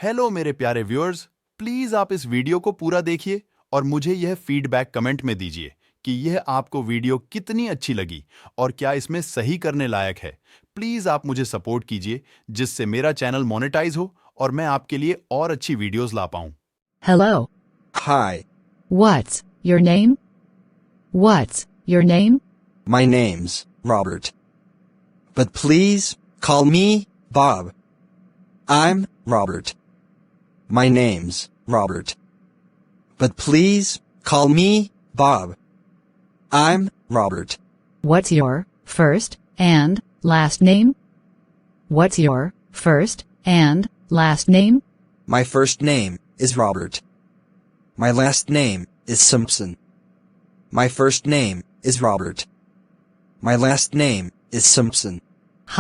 Hello मेरे प्यारे viewers, please आप इस वीडियो को पूरा देखिए और मुझे यह फीडबैक कमेंट में दीजिए कि यह आपको वीडियो कितनी अच्छी लगी और क्या इसमें सही करने लायक है। प्लीज आप मुझे सपोर्ट कीजिए जिससे मेरा चैनल मोनेटाइज हो और मैं आपके लिए और अच्छी वीडियोस ला पाऊं। Hello. Hi, What's your name? What's your name? my name's Robert. But please call me Bob. I'm Robert. My name's Robert. But please call me Bob. I'm Robert. What's your first and last name? What's your first and last name? My first name is Robert. My last name is Simpson. My first name is Robert. My last name is Simpson.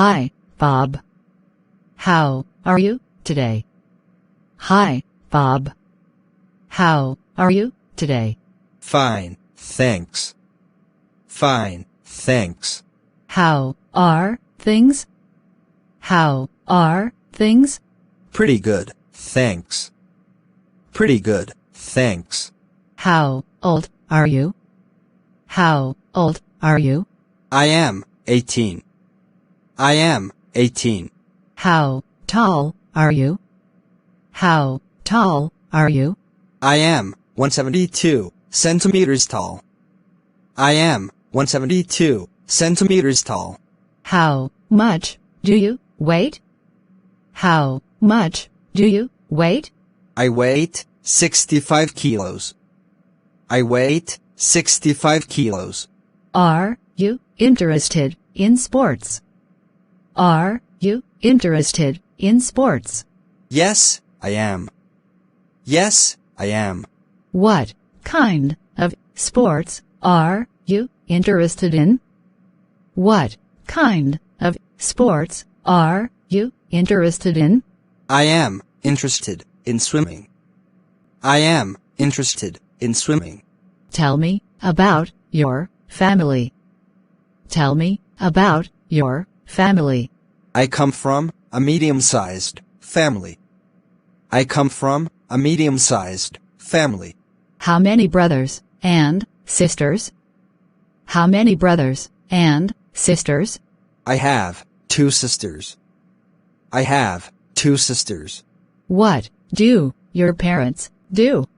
Hi, Bob. How are you today? Hi, Bob. How are you today? Fine, thanks. Fine, thanks. How are things? How are things? Pretty good, thanks. Pretty good, thanks. How old are you? How old are you? I am 18. I am 18. How tall are you? How tall are you? I am 172 centimeters tall. I am 172 centimeters tall. How much do you weight? How much do you weight? I weight 65 kilos. I weight 65 kilos. Are you interested in sports? Are you interested in sports? Yes, I am. Yes, I am. What kind of sports are you interested in? What kind of sports are you interested in? I am interested in swimming. I am interested in swimming. Tell me about your family. Tell me about your family. I come from a medium-sized family. I come from a medium-sized family. How many brothers and sisters? How many brothers and sisters? I have 2 sisters. I have 2 sisters. What do your parents do?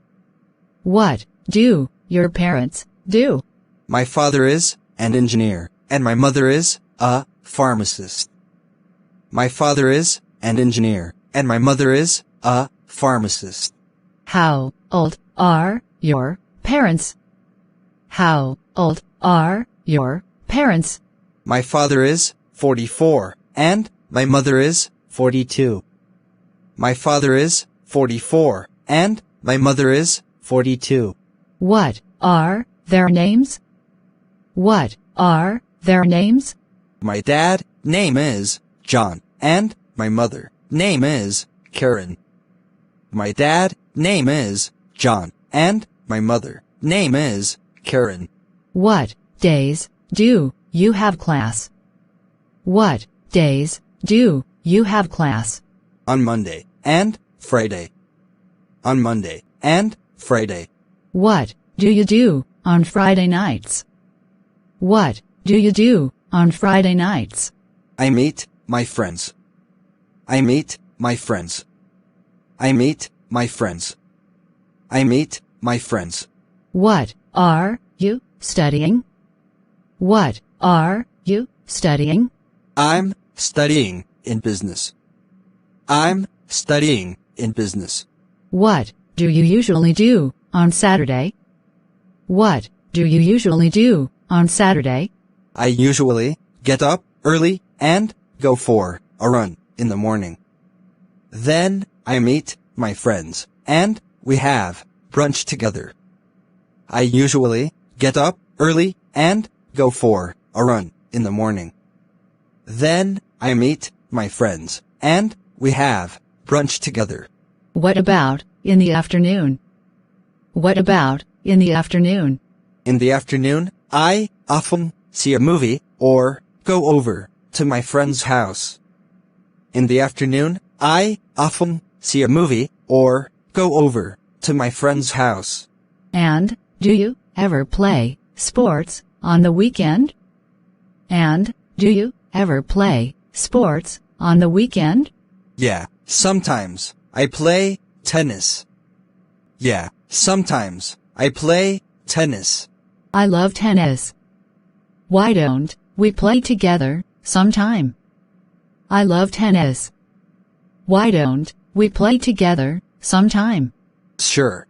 What do your parents do? My father is an engineer, and my mother is a pharmacist. My father is an engineer, and my mother is a pharmacist. How old are your parents? How old are your parents? My father is 44, and my mother is 42. My father is 44, and my mother is 42. What are their names? What are their names? My dad name is John, and my mother name is Karen. My dad name is John, and my mother name is Karen. What days do you have class? What days do you have class? On Monday and Friday. On Monday and Friday. What do you do on Friday nights? What do you do on Friday nights? I meet my friends. I meet my friends. I meet my friends. I meet my friends. What are you studying? What are you studying? I'm studying in business. I'm studying in business. What do you usually do on Saturday? What do you usually do on Saturday? I usually get up early and go for a run in the morning. Then I meet my friends and we have brunch together. I usually get up early and go for a run in the morning. Then I meet my friends and we have brunch together. What about in the afternoon? What about in the afternoon? In the afternoon, I often see a movie or go over to my friend's house. In the afternoon, I often see a movie, or go over to my friend's house. And, do you ever play sports on the weekend? And, do you ever play sports on the weekend? Yeah, sometimes I play tennis. Yeah, sometimes I play tennis. I love tennis. Why don't we play together sometime? I love tennis. Why don't we play together sometime? Sure.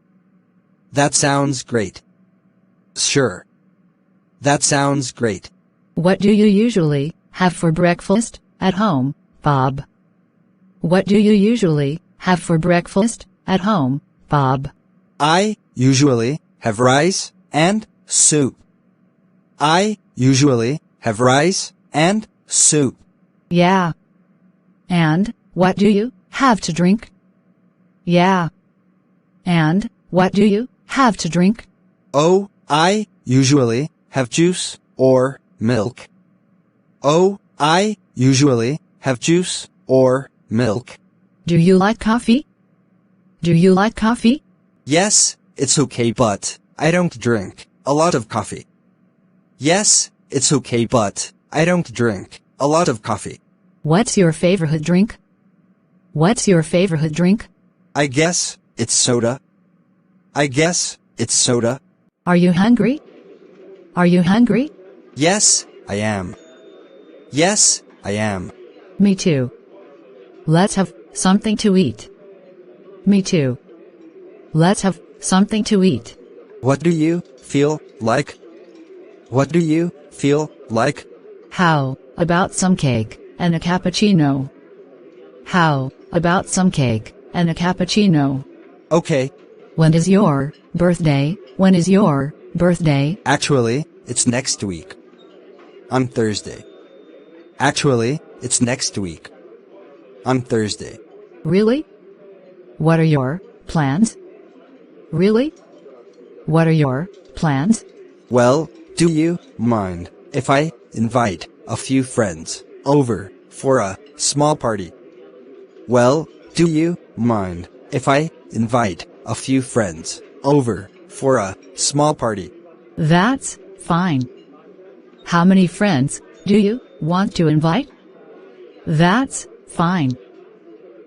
That sounds great. Sure. That sounds great. What do you usually have for breakfast at home, Bob? What do you usually have for breakfast at home, Bob? I usually have rice and soup. I usually have rice and soup. Yeah. And what do you have to drink? Yeah. And what do you have to drink? Oh, I usually have juice or milk. Oh, I usually have juice or milk. Do you like coffee? Do you like coffee? Yes, it's okay, but I don't drink a lot of coffee. Yes, it's okay, but I don't drink a lot of coffee. What's your favorite drink? What's your favorite drink? I guess it's soda. I guess it's soda. Are you hungry? Are you hungry? Yes, I am. Yes, I am. Me too. Let's have something to eat. Me too. Let's have something to eat. What do you feel like? What do you feel like? How about some cake and a cappuccino? How about some cake and a cappuccino? Okay, When is your birthday? When is your birthday? actually, it's next week. On Thursday. Actually, it's next week. On Thursday. Really? What are your plans? Really? What are your plans? Well, do you mind if I invite a few friends over for a small party? Well, do you mind if I invite a few friends over for a small party? That's fine. How many friends do you want to invite? That's fine.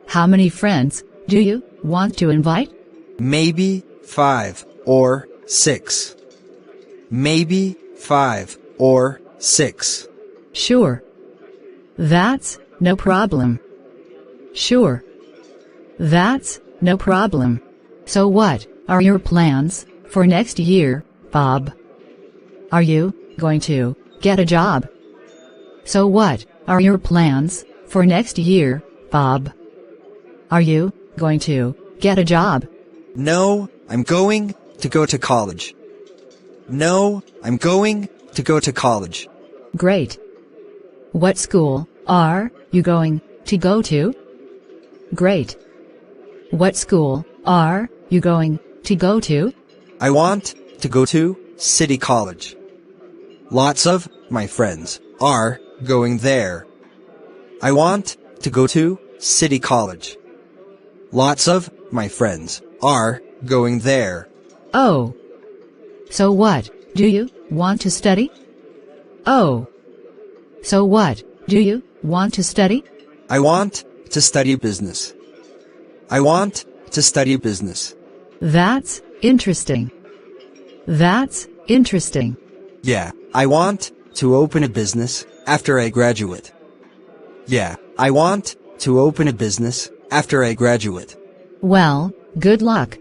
How many friends do you want to invite? Maybe 5 or 6. Maybe 5 or 6. Sure. That's no problem. Sure. That's no problem. So what are your plans for next year, Bob? Are you going to get a job? So what are your plans for next year, Bob? Are you going to get a job? No, I'm going to go to college. No, I'm going to go to college. Great. What school are you going to go to? Great. What school are you going to go to? I want to go to City College. Lots of my friends are going there. I want to go to City College. Lots of my friends are going there. Oh. So what do you want to study? Oh. So what do you want to study? I want to study business. I want to study business. That's interesting. That's interesting. Yeah, I want to open a business after I graduate. Yeah, I want to open a business after I graduate. Well, good luck.